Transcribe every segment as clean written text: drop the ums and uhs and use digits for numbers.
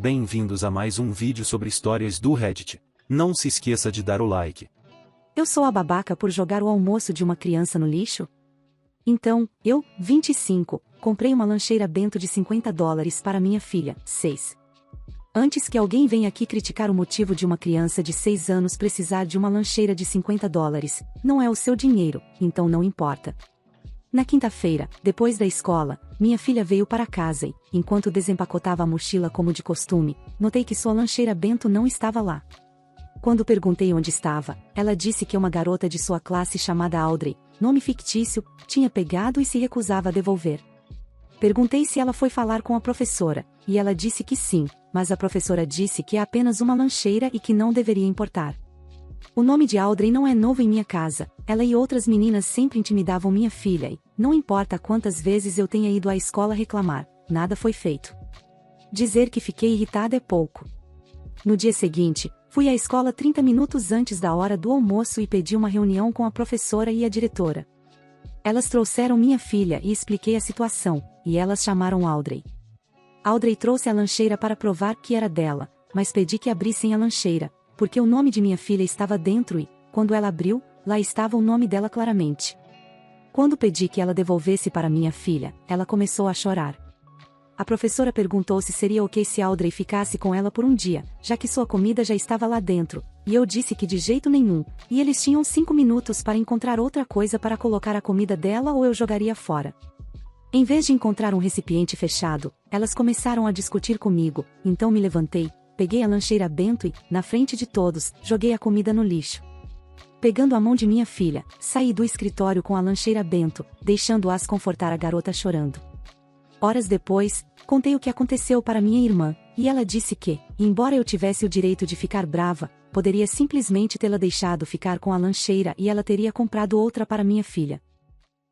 bem-vindos a mais um vídeo sobre histórias do Reddit. Não se esqueça de dar o like. Eu sou a babaca por jogar o almoço de uma criança no lixo? Então, eu, 25, comprei uma lancheira Bento de $50 para minha filha, 6. Antes que alguém venha aqui criticar o motivo de uma criança de 6 anos precisar de uma lancheira de $50, não é o seu dinheiro, então não importa. Na quinta-feira, depois da escola, minha filha veio para casa e, enquanto desempacotava a mochila como de costume, notei que sua lancheira Bento não estava lá. Quando perguntei onde estava, ela disse que uma garota de sua classe chamada Audrey, nome fictício, tinha pegado e se recusava a devolver. Perguntei se ela foi falar com a professora, e ela disse que sim, mas a professora disse que é apenas uma lancheira e que não deveria importar. O nome de Audrey não é novo em minha casa, ela e outras meninas sempre intimidavam minha filha e, não importa quantas vezes eu tenha ido à escola reclamar, nada foi feito. Dizer que fiquei irritada é pouco. No dia seguinte, fui à escola 30 minutos antes da hora do almoço e pedi uma reunião com a professora e a diretora. Elas trouxeram minha filha e expliquei a situação, e elas chamaram Audrey. Audrey trouxe a lancheira para provar que era dela, mas pedi que abrissem a lancheira, porque o nome de minha filha estava dentro e, quando ela abriu, lá estava o nome dela claramente. Quando pedi que ela devolvesse para minha filha, ela começou a chorar. A professora perguntou se seria ok se Audrey ficasse com ela por um dia, já que sua comida já estava lá dentro, e eu disse que de jeito nenhum, e eles tinham 5 minutos para encontrar outra coisa para colocar a comida dela ou eu jogaria fora. Em vez de encontrar um recipiente fechado, elas começaram a discutir comigo, então me levantei, peguei a lancheira Bento e, na frente de todos, joguei a comida no lixo. Pegando a mão de minha filha, saí do escritório com a lancheira Bento, deixando-as confortar a garota chorando. Horas depois, contei o que aconteceu para minha irmã, e ela disse que, embora eu tivesse o direito de ficar brava, poderia simplesmente tê-la deixado ficar com a lancheira e ela teria comprado outra para minha filha.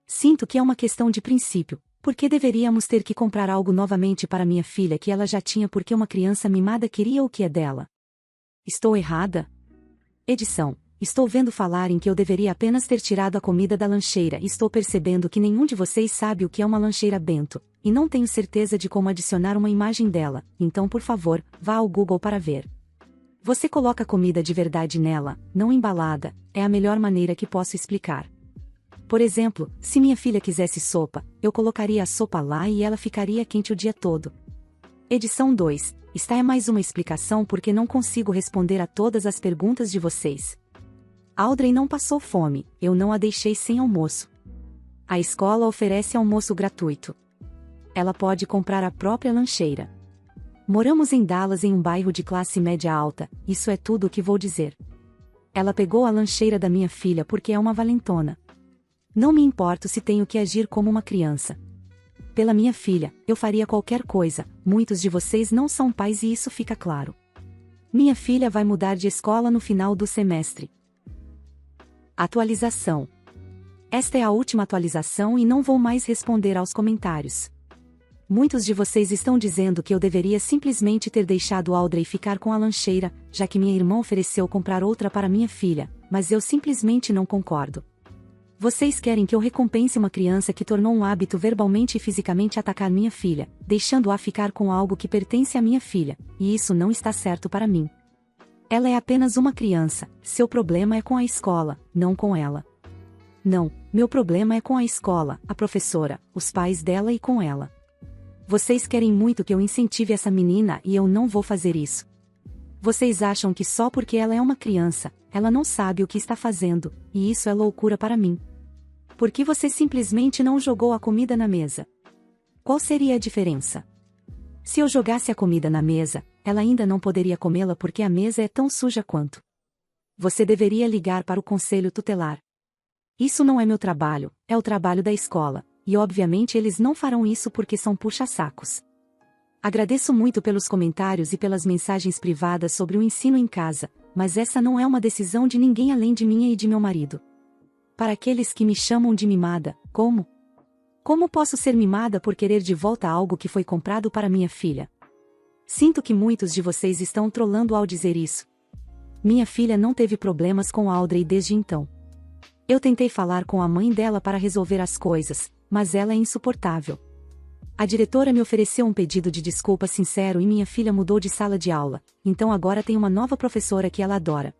Sinto que é uma questão de princípio. Por que deveríamos ter que comprar algo novamente para minha filha que ela já tinha porque uma criança mimada queria o que é dela? Estou errada? Edição. Estou vendo falar em que eu deveria apenas ter tirado a comida da lancheira e estou percebendo que nenhum de vocês sabe o que é uma lancheira Bento, e não tenho certeza de como adicionar uma imagem dela, então por favor, vá ao Google para ver. Você coloca comida de verdade nela, não embalada, é a melhor maneira que posso explicar. Por exemplo, se minha filha quisesse sopa, eu colocaria a sopa lá e ela ficaria quente o dia todo. Edição 2. Esta é mais uma explicação porque não consigo responder a todas as perguntas de vocês. Audrey não passou fome, eu não a deixei sem almoço. A escola oferece almoço gratuito. Ela pode comprar a própria lancheira. Moramos em Dallas em um bairro de classe média alta, isso é tudo o que vou dizer. Ela pegou a lancheira da minha filha porque é uma valentona. Não me importo se tenho que agir como uma criança. Pela minha filha, eu faria qualquer coisa, muitos de vocês não são pais e isso fica claro. Minha filha vai mudar de escola no final do semestre. Atualização. Esta é a última atualização e não vou mais responder aos comentários. Muitos de vocês estão dizendo que eu deveria simplesmente ter deixado Audrey ficar com a lancheira, já que minha irmã ofereceu comprar outra para minha filha, mas eu simplesmente não concordo. Vocês querem que eu recompense uma criança que tornou um hábito verbalmente e fisicamente atacar minha filha, deixando-a ficar com algo que pertence à minha filha, e isso não está certo para mim. Ela é apenas uma criança, seu problema é com a escola, não com ela. Não, meu problema é com a escola, a professora, os pais dela e com ela. Vocês querem muito que eu incentive essa menina e eu não vou fazer isso. Vocês acham que só porque ela é uma criança, ela não sabe o que está fazendo, e isso é loucura para mim. Por que você simplesmente não jogou a comida na mesa? Qual seria a diferença? Se eu jogasse a comida na mesa, ela ainda não poderia comê-la porque a mesa é tão suja quanto. Você deveria ligar para o conselho tutelar. Isso não é meu trabalho, é o trabalho da escola, e obviamente eles não farão isso porque são puxa-sacos. Agradeço muito pelos comentários e pelas mensagens privadas sobre o ensino em casa, mas essa não é uma decisão de ninguém além de minha e de meu marido. Para aqueles que me chamam de mimada, como? Como posso ser mimada por querer de volta algo que foi comprado para minha filha? Sinto que muitos de vocês estão trolando ao dizer isso. Minha filha não teve problemas com Audrey desde então. Eu tentei falar com a mãe dela para resolver as coisas, mas ela é insuportável. A diretora me ofereceu um pedido de desculpa sincero e minha filha mudou de sala de aula, então agora tem uma nova professora que ela adora.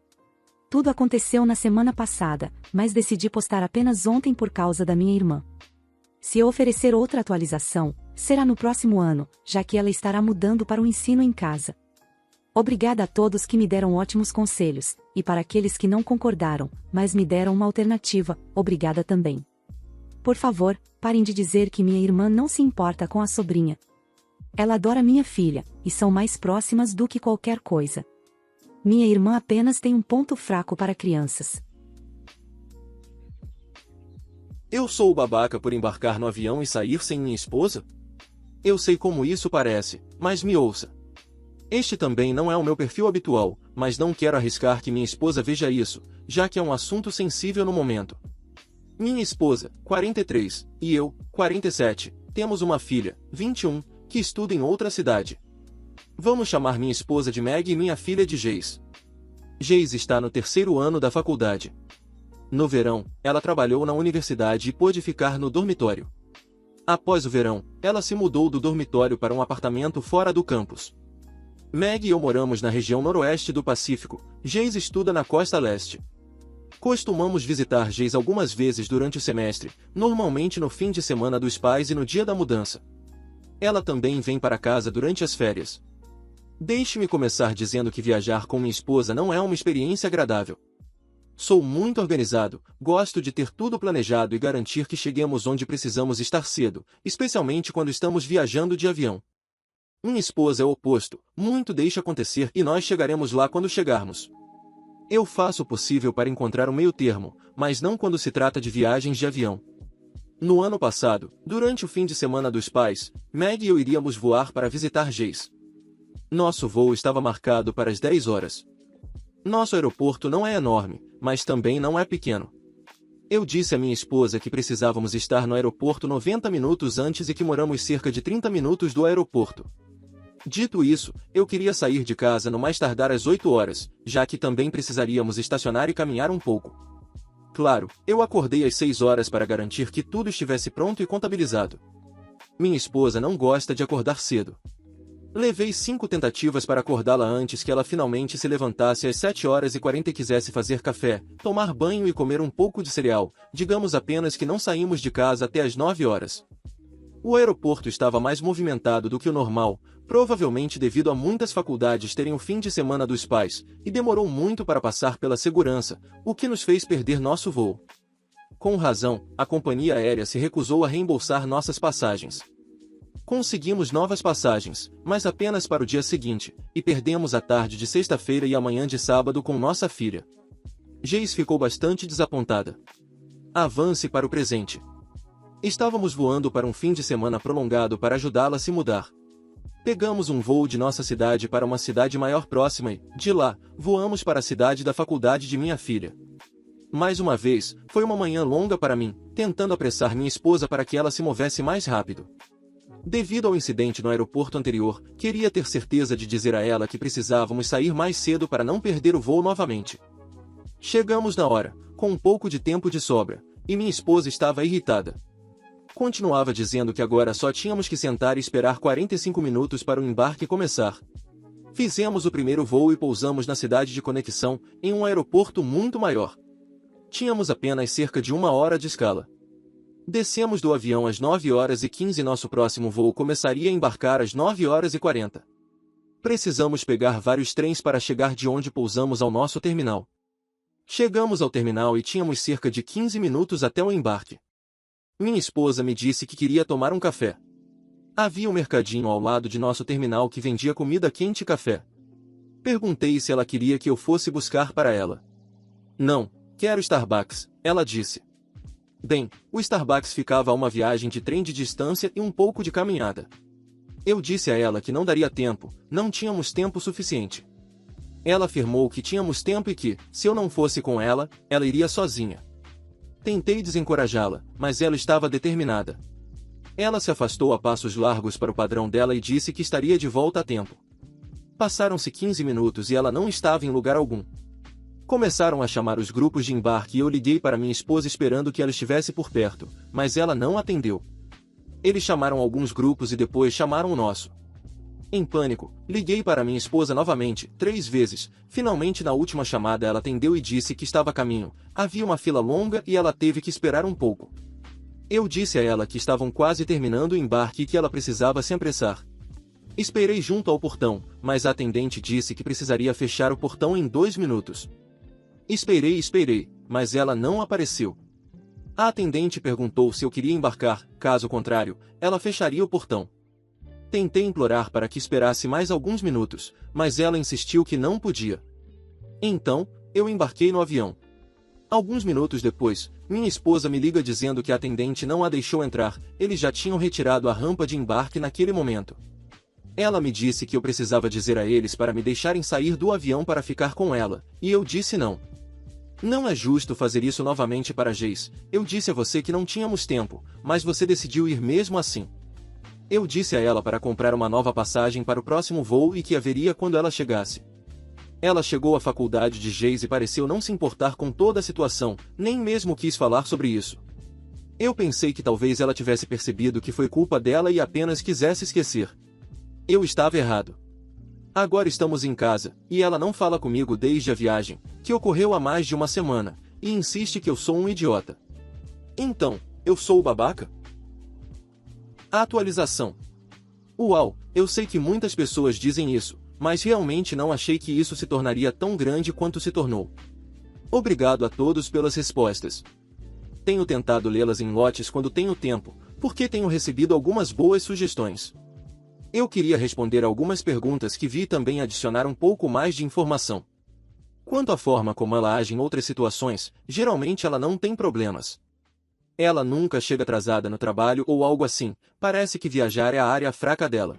Tudo aconteceu na semana passada, mas decidi postar apenas ontem por causa da minha irmã. Se eu oferecer outra atualização, será no próximo ano, já que ela estará mudando para o ensino em casa. Obrigada a todos que me deram ótimos conselhos, e para aqueles que não concordaram, mas me deram uma alternativa, obrigada também. Por favor, parem de dizer que minha irmã não se importa com a sobrinha. Ela adora minha filha, e são mais próximas do que qualquer coisa. Minha irmã apenas tem um ponto fraco para crianças. Eu sou o babaca por embarcar no avião e sair sem minha esposa? Eu sei como isso parece, mas me ouça. Este também não é o meu perfil habitual, mas não quero arriscar que minha esposa veja isso, já que é um assunto sensível no momento. Minha esposa, 43, e eu, 47, temos uma filha, 21, que estuda em outra cidade. Vamos chamar minha esposa de Meg e minha filha de Geis. Geis está no 3º ano da faculdade. No verão, ela trabalhou na universidade e pôde ficar no dormitório. Após o verão, ela se mudou do dormitório para um apartamento fora do campus. Meg e eu moramos na região noroeste do Pacífico, Geis estuda na costa leste. Costumamos visitar Geis algumas vezes durante o semestre, normalmente no fim de semana dos pais e no dia da mudança. Ela também vem para casa durante as férias. Deixe-me começar dizendo que viajar com minha esposa não é uma experiência agradável. Sou muito organizado, gosto de ter tudo planejado e garantir que cheguemos onde precisamos estar cedo, especialmente quando estamos viajando de avião. Minha esposa é o oposto, muito deixa acontecer e nós chegaremos lá quando chegarmos. Eu faço o possível para encontrar um meio termo, mas não quando se trata de viagens de avião. No ano passado, durante o fim de semana dos pais, Meg e eu iríamos voar para visitar Geis. Nosso voo estava marcado para as 10 horas. Nosso aeroporto não é enorme, mas também não é pequeno. Eu disse à minha esposa que precisávamos estar no aeroporto 90 minutos antes e que moramos cerca de 30 minutos do aeroporto. Dito isso, eu queria sair de casa no mais tardar às 8 horas, já que também precisaríamos estacionar e caminhar um pouco. Claro, eu acordei às 6 horas para garantir que tudo estivesse pronto e contabilizado. Minha esposa não gosta de acordar cedo. Levei 5 tentativas para acordá-la antes que ela finalmente se levantasse às 7h40 e quisesse fazer café, tomar banho e comer um pouco de cereal, digamos apenas que não saímos de casa até às 9 horas. O aeroporto estava mais movimentado do que o normal, provavelmente devido a muitas faculdades terem o fim de semana dos pais, e demorou muito para passar pela segurança, o que nos fez perder nosso voo. Com razão, a companhia aérea se recusou a reembolsar nossas passagens. Conseguimos novas passagens, mas apenas para o dia seguinte, e perdemos a tarde de sexta-feira e a manhã de sábado com nossa filha. Geis ficou bastante desapontada. Avance para o presente. Estávamos voando para um fim de semana prolongado para ajudá-la a se mudar. Pegamos um voo de nossa cidade para uma cidade maior próxima e, de lá, voamos para a cidade da faculdade de minha filha. Mais uma vez, foi uma manhã longa para mim, tentando apressar minha esposa para que ela se movesse mais rápido. Devido ao incidente no aeroporto anterior, queria ter certeza de dizer a ela que precisávamos sair mais cedo para não perder o voo novamente. Chegamos na hora, com um pouco de tempo de sobra, e minha esposa estava irritada. Continuava dizendo que agora só tínhamos que sentar e esperar 45 minutos para o embarque começar. Fizemos o primeiro voo e pousamos na cidade de conexão, em um aeroporto muito maior. Tínhamos apenas cerca de 1 hora de escala. Descemos do avião às 9h15 e nosso próximo voo começaria a embarcar às 9h40. Precisamos pegar vários trens para chegar de onde pousamos ao nosso terminal. Chegamos ao terminal e tínhamos cerca de 15 minutos até o embarque. Minha esposa me disse que queria tomar um café. Havia um mercadinho ao lado de nosso terminal que vendia comida quente e café. Perguntei se ela queria que eu fosse buscar para ela. Não, quero Starbucks, ela disse. Bem, o Starbucks ficava a uma viagem de trem de distância e um pouco de caminhada. Eu disse a ela que não daria tempo, não tínhamos tempo suficiente. Ela afirmou que tínhamos tempo e que, se eu não fosse com ela, ela iria sozinha. Tentei desencorajá-la, mas ela estava determinada. Ela se afastou a passos largos para o padrão dela e disse que estaria de volta a tempo. Passaram-se 15 minutos e ela não estava em lugar algum. Começaram a chamar os grupos de embarque e eu liguei para minha esposa esperando que ela estivesse por perto, mas ela não atendeu. Eles chamaram alguns grupos e depois chamaram o nosso. Em pânico, liguei para minha esposa novamente, 3 vezes. Finalmente na última chamada ela atendeu e disse que estava a caminho. Havia uma fila longa e ela teve que esperar um pouco. Eu disse a ela que estavam quase terminando o embarque e que ela precisava se apressar. Esperei junto ao portão, mas a atendente disse que precisaria fechar o portão em 2 minutos. Esperei, mas ela não apareceu. A atendente perguntou se eu queria embarcar, caso contrário, ela fecharia o portão. Tentei implorar para que esperasse mais alguns minutos, mas ela insistiu que não podia. Então, eu embarquei no avião. Alguns minutos depois, minha esposa me liga dizendo que a atendente não a deixou entrar, eles já tinham retirado a rampa de embarque naquele momento. Ela me disse que eu precisava dizer a eles para me deixarem sair do avião para ficar com ela, e eu disse não. Não é justo fazer isso novamente para Geis. Eu disse a você que não tínhamos tempo, mas você decidiu ir mesmo assim. Eu disse a ela para comprar uma nova passagem para o próximo voo e que haveria quando ela chegasse. Ela chegou à faculdade de Geis e pareceu não se importar com toda a situação, nem mesmo quis falar sobre isso. Eu pensei que talvez ela tivesse percebido que foi culpa dela e apenas quisesse esquecer. Eu estava errado. Agora estamos em casa, e ela não fala comigo desde a viagem, que ocorreu há mais de uma semana, e insiste que eu sou um idiota. Então, eu sou o babaca? Atualização. Uau, eu sei que muitas pessoas dizem isso, mas realmente não achei que isso se tornaria tão grande quanto se tornou. Obrigado a todos pelas respostas. Tenho tentado lê-las em lotes quando tenho tempo, porque tenho recebido algumas boas sugestões. Eu queria responder algumas perguntas que vi e também adicionar um pouco mais de informação. Quanto à forma como ela age em outras situações, geralmente ela não tem problemas. Ela nunca chega atrasada no trabalho ou algo assim, parece que viajar é a área fraca dela.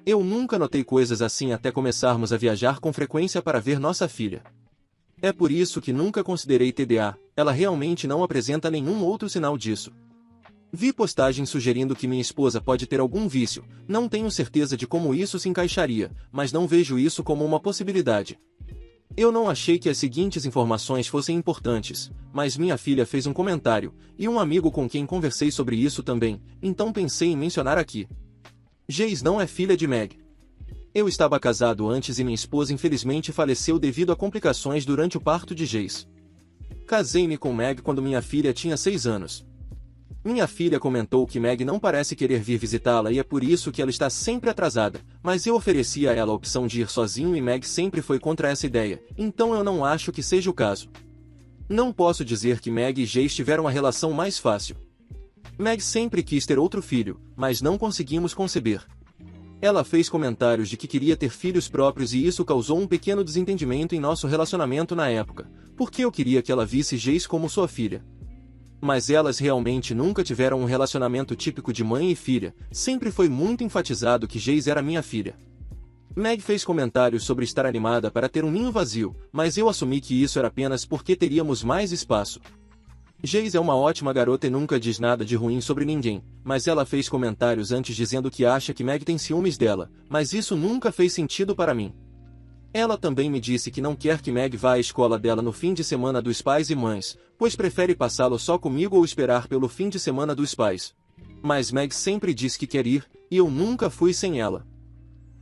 Eu nunca notei coisas assim até começarmos a viajar com frequência para ver nossa filha. É por isso que nunca considerei TDA, ela realmente não apresenta nenhum outro sinal disso. Vi postagens sugerindo que minha esposa pode ter algum vício, não tenho certeza de como isso se encaixaria, mas não vejo isso como uma possibilidade. Eu não achei que as seguintes informações fossem importantes, mas minha filha fez um comentário, e um amigo com quem conversei sobre isso também, então pensei em mencionar aqui. Geis não é filha de Meg. Eu estava casado antes e minha esposa infelizmente faleceu devido a complicações durante o parto de Geis. Casei-me com Meg quando minha filha tinha 6 anos. Minha filha comentou que Meg não parece querer vir visitá-la e é por isso que ela está sempre atrasada, mas eu ofereci a ela a opção de ir sozinho e Meg sempre foi contra essa ideia, então eu não acho que seja o caso. Não posso dizer que Meg e Geis tiveram a relação mais fácil. Meg sempre quis ter outro filho, mas não conseguimos conceber. Ela fez comentários de que queria ter filhos próprios e isso causou um pequeno desentendimento em nosso relacionamento na época, porque eu queria que ela visse Geis como sua filha. Mas elas realmente nunca tiveram um relacionamento típico de mãe e filha, sempre foi muito enfatizado que Geis era minha filha. Meg fez comentários sobre estar animada para ter um ninho vazio, mas eu assumi que isso era apenas porque teríamos mais espaço. Geis é uma ótima garota e nunca diz nada de ruim sobre ninguém, mas ela fez comentários antes dizendo que acha que Meg tem ciúmes dela, mas isso nunca fez sentido para mim. Ela também me disse que não quer que Meg vá à escola dela no fim de semana dos pais e mães, pois prefere passá-lo só comigo ou esperar pelo fim de semana dos pais. Mas Meg sempre diz que quer ir, e eu nunca fui sem ela.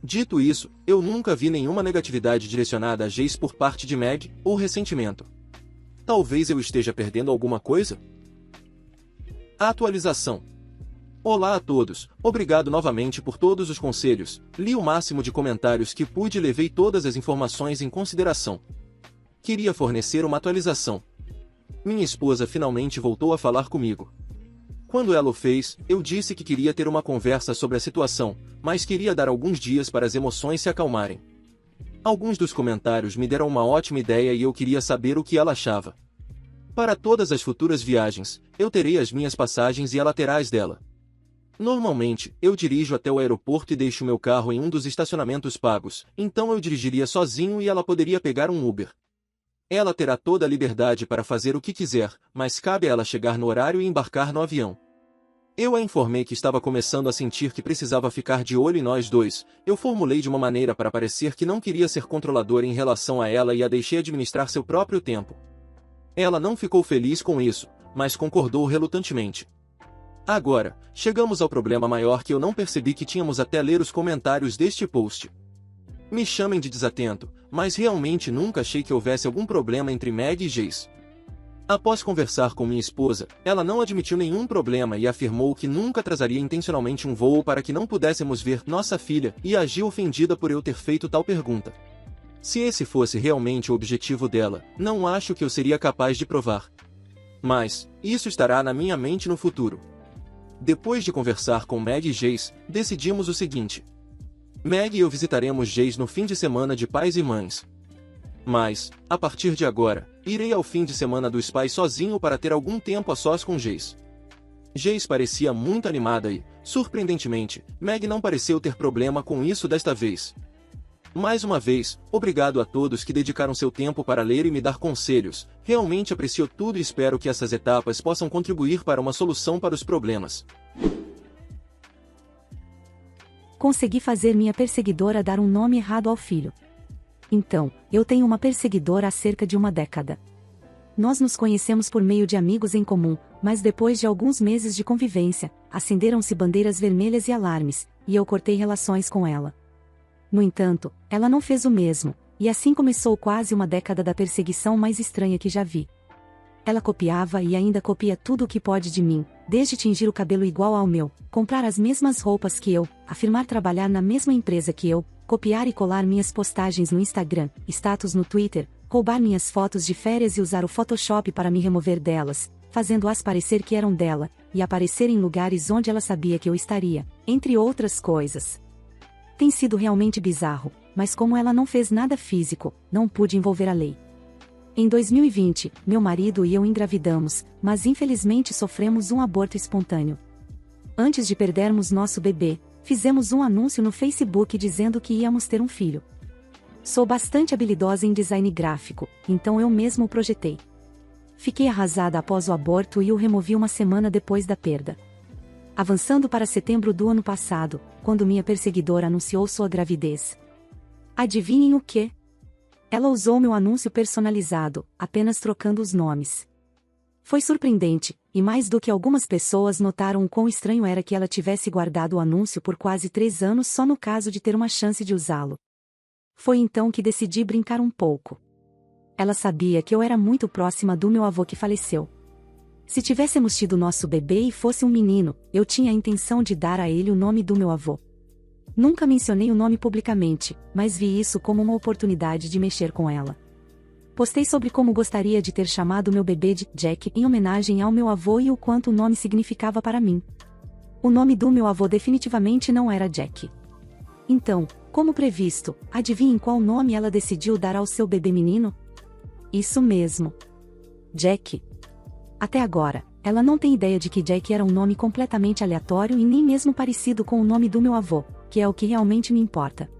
Dito isso, eu nunca vi nenhuma negatividade direcionada a Geis por parte de Meg, ou ressentimento. Talvez eu esteja perdendo alguma coisa? Atualização. Olá a todos, obrigado novamente por todos os conselhos, li o máximo de comentários que pude e levei todas as informações em consideração. Queria fornecer uma atualização. Minha esposa finalmente voltou a falar comigo. Quando ela o fez, eu disse que queria ter uma conversa sobre a situação, mas queria dar alguns dias para as emoções se acalmarem. Alguns dos comentários me deram uma ótima ideia e eu queria saber o que ela achava. Para todas as futuras viagens, eu terei as minhas passagens e ela terá as dela. Normalmente, eu dirijo até o aeroporto e deixo meu carro em um dos estacionamentos pagos, então eu dirigiria sozinho e ela poderia pegar um Uber. Ela terá toda a liberdade para fazer o que quiser, mas cabe a ela chegar no horário e embarcar no avião. Eu a informei que estava começando a sentir que precisava ficar de olho em nós dois, eu formulei de uma maneira para parecer que não queria ser controlador em relação a ela e a deixei administrar seu próprio tempo. Ela não ficou feliz com isso, mas concordou relutantemente. Agora, chegamos ao problema maior que eu não percebi que tínhamos até ler os comentários deste post. Me chamem de desatento, mas realmente nunca achei que houvesse algum problema entre Meg e Jace. Após conversar com minha esposa, ela não admitiu nenhum problema e afirmou que nunca atrasaria intencionalmente um voo para que não pudéssemos ver nossa filha e agiu ofendida por eu ter feito tal pergunta. Se esse fosse realmente o objetivo dela, não acho que eu seria capaz de provar. Mas, isso estará na minha mente no futuro. Depois de conversar com Meg e Jace, decidimos o seguinte. Meg e eu visitaremos Jace no fim de semana de pais e mães. Mas, a partir de agora, irei ao fim de semana dos pais sozinho para ter algum tempo a sós com Jace. Jace parecia muito animada e, surpreendentemente, Meg não pareceu ter problema com isso desta vez. Mais uma vez, obrigado a todos que dedicaram seu tempo para ler e me dar conselhos, realmente aprecio tudo e espero que essas etapas possam contribuir para uma solução para os problemas. Consegui fazer minha perseguidora dar um nome errado ao filho. Então, eu tenho uma perseguidora há cerca de uma década. Nós nos conhecemos por meio de amigos em comum, mas depois de alguns meses de convivência, acenderam-se bandeiras vermelhas e alarmes, e eu cortei relações com ela. No entanto, ela não fez o mesmo, e assim começou quase uma década da perseguição mais estranha que já vi. Ela copiava e ainda copia tudo o que pode de mim, desde tingir o cabelo igual ao meu, comprar as mesmas roupas que eu, afirmar trabalhar na mesma empresa que eu, copiar e colar minhas postagens no Instagram, status no Twitter, roubar minhas fotos de férias e usar o Photoshop para me remover delas, fazendo-as parecer que eram dela, e aparecer em lugares onde ela sabia que eu estaria, entre outras coisas. Tem sido realmente bizarro, mas como ela não fez nada físico, não pude envolver a lei. Em 2020, meu marido e eu engravidamos, mas infelizmente sofremos um aborto espontâneo. Antes de perdermos nosso bebê, fizemos um anúncio no Facebook dizendo que íamos ter um filho. Sou bastante habilidosa em design gráfico, então eu mesmo o projetei. Fiquei arrasada após o aborto e o removi uma semana depois da perda. Avançando para setembro do ano passado, quando minha perseguidora anunciou sua gravidez. Adivinhem o quê? Ela usou meu anúncio personalizado, apenas trocando os nomes. Foi surpreendente, e mais do que algumas pessoas notaram o quão estranho era que ela tivesse guardado o anúncio por quase 3 anos só no caso de ter uma chance de usá-lo. Foi então que decidi brincar um pouco. Ela sabia que eu era muito próxima do meu avô que faleceu. Se tivéssemos tido nosso bebê e fosse um menino, eu tinha a intenção de dar a ele o nome do meu avô. Nunca mencionei o nome publicamente, mas vi isso como uma oportunidade de mexer com ela. Postei sobre como gostaria de ter chamado meu bebê de Jack em homenagem ao meu avô e o quanto o nome significava para mim. O nome do meu avô definitivamente não era Jack. Então, como previsto, adivinhem qual nome ela decidiu dar ao seu bebê menino? Isso mesmo. Jack. Até agora, ela não tem ideia de que Jack era um nome completamente aleatório e nem mesmo parecido com o nome do meu avô, que é o que realmente me importa.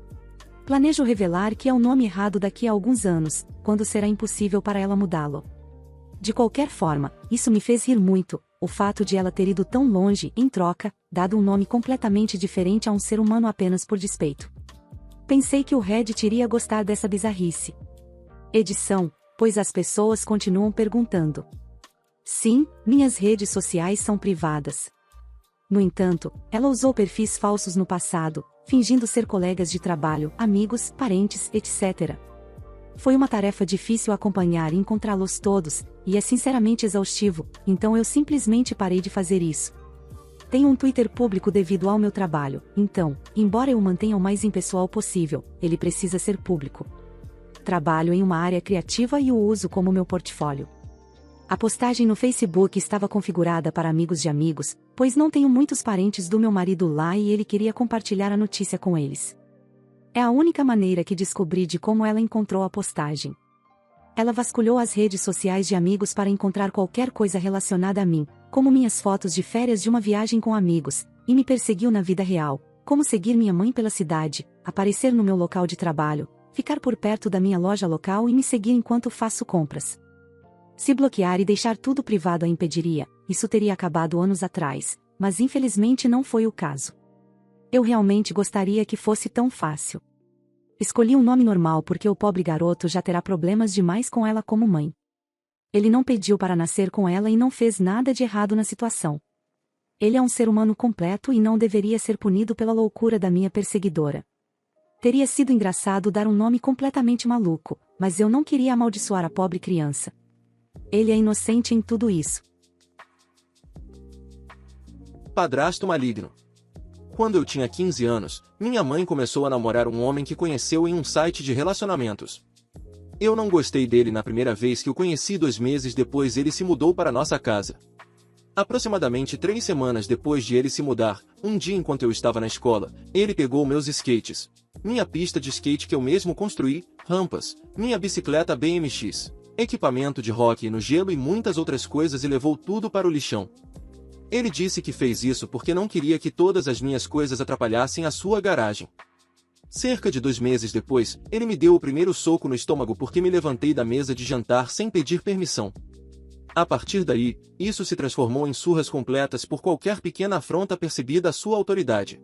Planejo revelar que é o nome errado daqui a alguns anos, quando será impossível para ela mudá-lo. De qualquer forma, isso me fez rir muito, o fato de ela ter ido tão longe, em troca, dado um nome completamente diferente a um ser humano apenas por despeito. Pensei que o Reddit iria gostar dessa bizarrice. Edição, pois as pessoas continuam perguntando. Sim, minhas redes sociais são privadas. No entanto, ela usou perfis falsos no passado, fingindo ser colegas de trabalho, amigos, parentes, etc. Foi uma tarefa difícil acompanhar e encontrá-los todos, e é sinceramente exaustivo, então eu simplesmente parei de fazer isso. Tenho um Twitter público devido ao meu trabalho, então, embora eu o mantenha o mais impessoal possível, ele precisa ser público. Trabalho em uma área criativa e o uso como meu portfólio. A postagem no Facebook estava configurada para amigos de amigos, pois não tenho muitos parentes do meu marido lá e ele queria compartilhar a notícia com eles. É a única maneira que descobri de como ela encontrou a postagem. Ela vasculhou as redes sociais de amigos para encontrar qualquer coisa relacionada a mim, como minhas fotos de férias de uma viagem com amigos, e me perseguiu na vida real, como seguir minha mãe pela cidade, aparecer no meu local de trabalho, ficar por perto da minha loja local e me seguir enquanto faço compras. Se bloquear e deixar tudo privado a impediria, isso teria acabado anos atrás, mas infelizmente não foi o caso. Eu realmente gostaria que fosse tão fácil. Escolhi um nome normal porque o pobre garoto já terá problemas demais com ela como mãe. Ele não pediu para nascer com ela e não fez nada de errado na situação. Ele é um ser humano completo e não deveria ser punido pela loucura da minha perseguidora. Teria sido engraçado dar um nome completamente maluco, mas eu não queria amaldiçoar a pobre criança. Ele é inocente em tudo isso. Padrasto maligno. Quando eu tinha 15 anos, minha mãe começou a namorar um homem que conheceu em um site de relacionamentos. Eu não gostei dele na primeira vez que o conheci. 2 meses depois ele se mudou para nossa casa. Aproximadamente 3 semanas depois de ele se mudar, um dia enquanto eu estava na escola, ele pegou meus skates, minha pista de skate que eu mesmo construí, rampas, minha bicicleta BMX, equipamento de hóquei no gelo e muitas outras coisas e levou tudo para o lixão. Ele disse que fez isso porque não queria que todas as minhas coisas atrapalhassem a sua garagem. Cerca de 2 meses depois, ele me deu o primeiro soco no estômago porque me levantei da mesa de jantar sem pedir permissão. A partir daí, isso se transformou em surras completas por qualquer pequena afronta percebida à sua autoridade.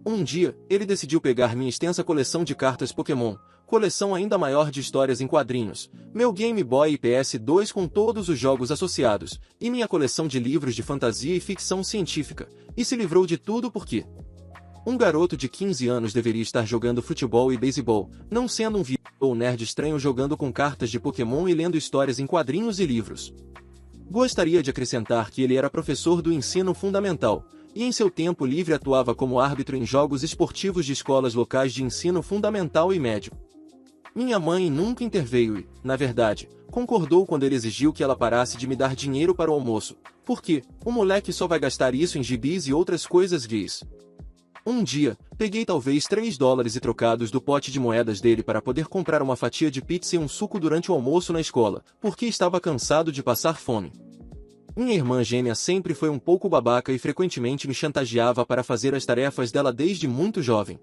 Um dia, ele decidiu pegar minha extensa coleção de cartas Pokémon, coleção ainda maior de histórias em quadrinhos, meu Game Boy e PS2 com todos os jogos associados, e minha coleção de livros de fantasia e ficção científica, e se livrou de tudo porque um garoto de 15 anos deveria estar jogando futebol e beisebol, não sendo um viado ou nerd estranho jogando com cartas de Pokémon e lendo histórias em quadrinhos e livros. Gostaria de acrescentar que ele era professor do ensino fundamental, e em seu tempo livre atuava como árbitro em jogos esportivos de escolas locais de ensino fundamental e médio. Minha mãe nunca interveio e, na verdade, concordou quando ele exigiu que ela parasse de me dar dinheiro para o almoço, porque o moleque só vai gastar isso em gibis e outras coisas gays. Um dia, peguei talvez $3 e trocados do pote de moedas dele para poder comprar uma fatia de pizza e um suco durante o almoço na escola, porque estava cansado de passar fome. Minha irmã gêmea sempre foi um pouco babaca e frequentemente me chantageava para fazer as tarefas dela desde muito jovem.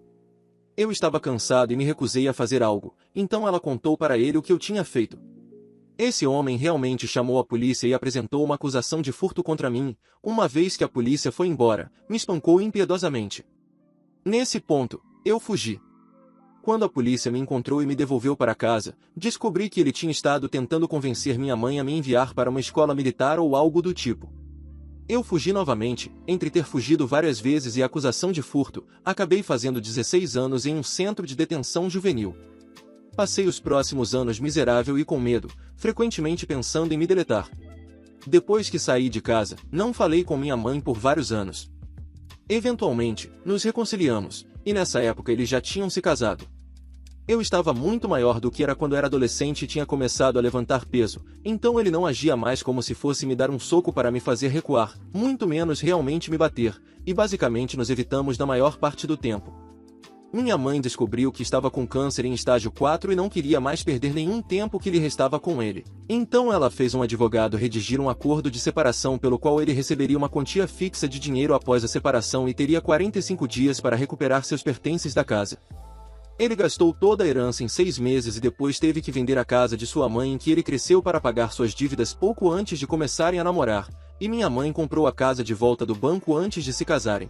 Eu estava cansado e me recusei a fazer algo, então ela contou para ele o que eu tinha feito. Esse homem realmente chamou a polícia e apresentou uma acusação de furto contra mim. Uma vez que a polícia foi embora, me espancou impiedosamente. Nesse ponto, eu fugi. Quando a polícia me encontrou e me devolveu para casa, descobri que ele tinha estado tentando convencer minha mãe a me enviar para uma escola militar ou algo do tipo. Eu fugi novamente, entre ter fugido várias vezes e a acusação de furto, acabei fazendo 16 anos em um centro de detenção juvenil. Passei os próximos anos miserável e com medo, frequentemente pensando em me deletar. Depois que saí de casa, não falei com minha mãe por vários anos. Eventualmente, nos reconciliamos, e nessa época eles já tinham se casado. Eu estava muito maior do que era quando era adolescente e tinha começado a levantar peso, então ele não agia mais como se fosse me dar um soco para me fazer recuar, muito menos realmente me bater, e basicamente nos evitamos na maior parte do tempo. Minha mãe descobriu que estava com câncer em estágio 4 e não queria mais perder nenhum tempo que lhe restava com ele. Então ela fez um advogado redigir um acordo de separação pelo qual ele receberia uma quantia fixa de dinheiro após a separação e teria 45 dias para recuperar seus pertences da casa. Ele gastou toda a herança em 6 meses e depois teve que vender a casa de sua mãe em que ele cresceu para pagar suas dívidas pouco antes de começarem a namorar, e minha mãe comprou a casa de volta do banco antes de se casarem.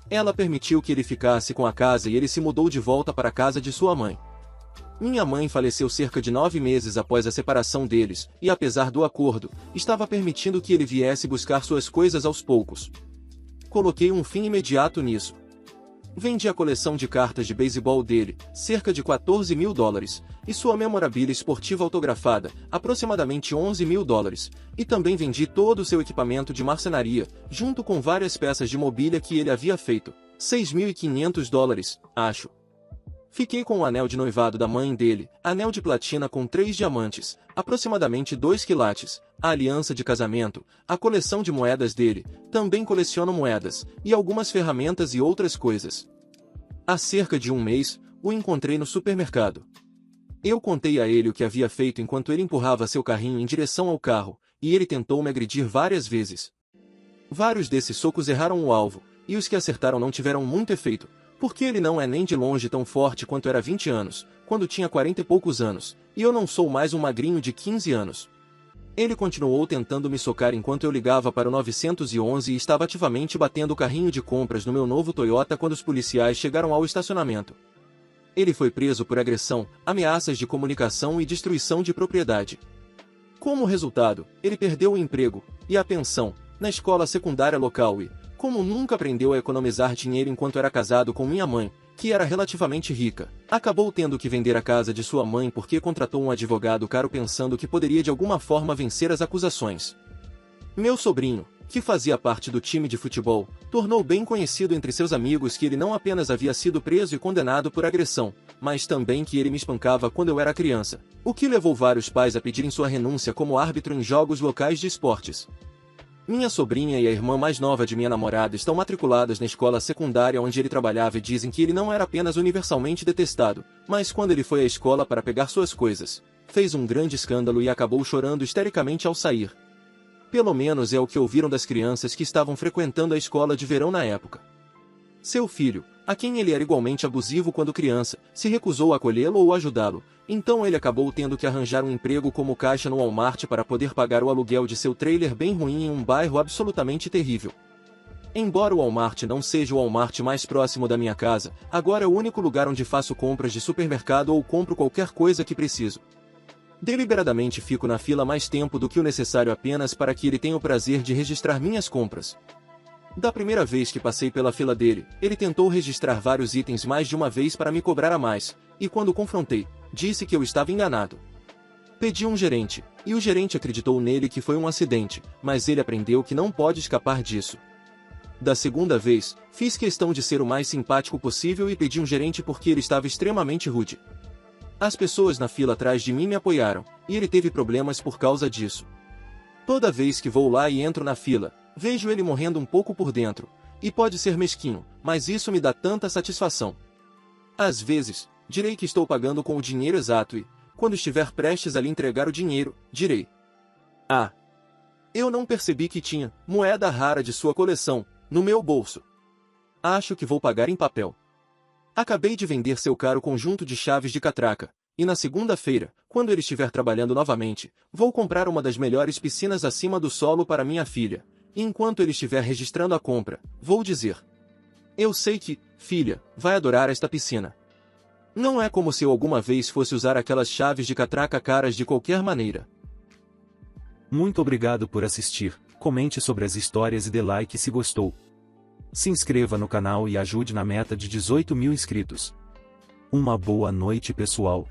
Ela permitiu que ele ficasse com a casa e ele se mudou de volta para a casa de sua mãe. Minha mãe faleceu cerca de 9 meses após a separação deles, e apesar do acordo, estava permitindo que ele viesse buscar suas coisas aos poucos. Coloquei um fim imediato nisso. Vendi a coleção de cartas de beisebol dele, cerca de $14 mil, e sua memorabilia esportiva autografada, aproximadamente $11 mil, e também vendi todo o seu equipamento de marcenaria, junto com várias peças de mobília que ele havia feito, $6.500, acho. Fiquei com o anel de noivado da mãe dele, anel de platina com 3 diamantes, aproximadamente 2 quilates, a aliança de casamento, a coleção de moedas dele, também coleciono moedas, e algumas ferramentas e outras coisas. Há cerca de 1 mês, o encontrei no supermercado. Eu contei a ele o que havia feito enquanto ele empurrava seu carrinho em direção ao carro, e ele tentou me agredir várias vezes. Vários desses socos erraram o alvo, e os que acertaram não tiveram muito efeito, porque ele não é nem de longe tão forte quanto era 20 anos, quando tinha 40 e poucos anos, e eu não sou mais um magrinho de 15 anos. Ele continuou tentando me socar enquanto eu ligava para o 911 e estava ativamente batendo o carrinho de compras no meu novo Toyota quando os policiais chegaram ao estacionamento. Ele foi preso por agressão, ameaças de comunicação e destruição de propriedade. Como resultado, ele perdeu o emprego, e a pensão, na escola secundária local e, como nunca aprendeu a economizar dinheiro enquanto era casado com minha mãe, que era relativamente rica, acabou tendo que vender a casa de sua mãe porque contratou um advogado caro pensando que poderia de alguma forma vencer as acusações. Meu sobrinho, que fazia parte do time de futebol, tornou bem conhecido entre seus amigos que ele não apenas havia sido preso e condenado por agressão, mas também que ele me espancava quando eu era criança, o que levou vários pais a pedirem sua renúncia como árbitro em jogos locais de esportes. Minha sobrinha e a irmã mais nova de minha namorada estão matriculadas na escola secundária onde ele trabalhava e dizem que ele não era apenas universalmente detestado, mas quando ele foi à escola para pegar suas coisas, fez um grande escândalo e acabou chorando histericamente ao sair. Pelo menos é o que ouviram das crianças que estavam frequentando a escola de verão na época. Seu filho, a quem ele era igualmente abusivo quando criança, se recusou a acolhê-lo ou ajudá-lo, então ele acabou tendo que arranjar um emprego como caixa no Walmart para poder pagar o aluguel de seu trailer bem ruim em um bairro absolutamente terrível. Embora o Walmart não seja o Walmart mais próximo da minha casa, agora é o único lugar onde faço compras de supermercado ou compro qualquer coisa que preciso. Deliberadamente fico na fila mais tempo do que o necessário apenas para que ele tenha o prazer de registrar minhas compras. Da primeira vez que passei pela fila dele, ele tentou registrar vários itens mais de uma vez para me cobrar a mais, e quando confrontei, disse que eu estava enganado. Pedi um gerente, e o gerente acreditou nele que foi um acidente, mas ele aprendeu que não pode escapar disso. Da segunda vez, fiz questão de ser o mais simpático possível e pedi um gerente porque ele estava extremamente rude. As pessoas na fila atrás de mim me apoiaram, e ele teve problemas por causa disso. Toda vez que vou lá e entro na fila, vejo ele morrendo um pouco por dentro, e pode ser mesquinho, mas isso me dá tanta satisfação. Às vezes, direi que estou pagando com o dinheiro exato e, quando estiver prestes a lhe entregar o dinheiro, direi: "Ah, eu não percebi que tinha moeda rara de sua coleção no meu bolso. Acho que vou pagar em papel. Acabei de vender seu caro conjunto de chaves de catraca, e na segunda-feira, quando ele estiver trabalhando novamente, vou comprar uma das melhores piscinas acima do solo para minha filha. E enquanto ele estiver registrando a compra, vou dizer: eu sei que, filha, vai adorar esta piscina. Não é como se eu alguma vez fosse usar aquelas chaves de catraca caras de qualquer maneira." Muito obrigado por assistir, comente sobre as histórias e dê like se gostou. Se inscreva no canal e ajude na meta de 18 mil inscritos. Uma boa noite pessoal.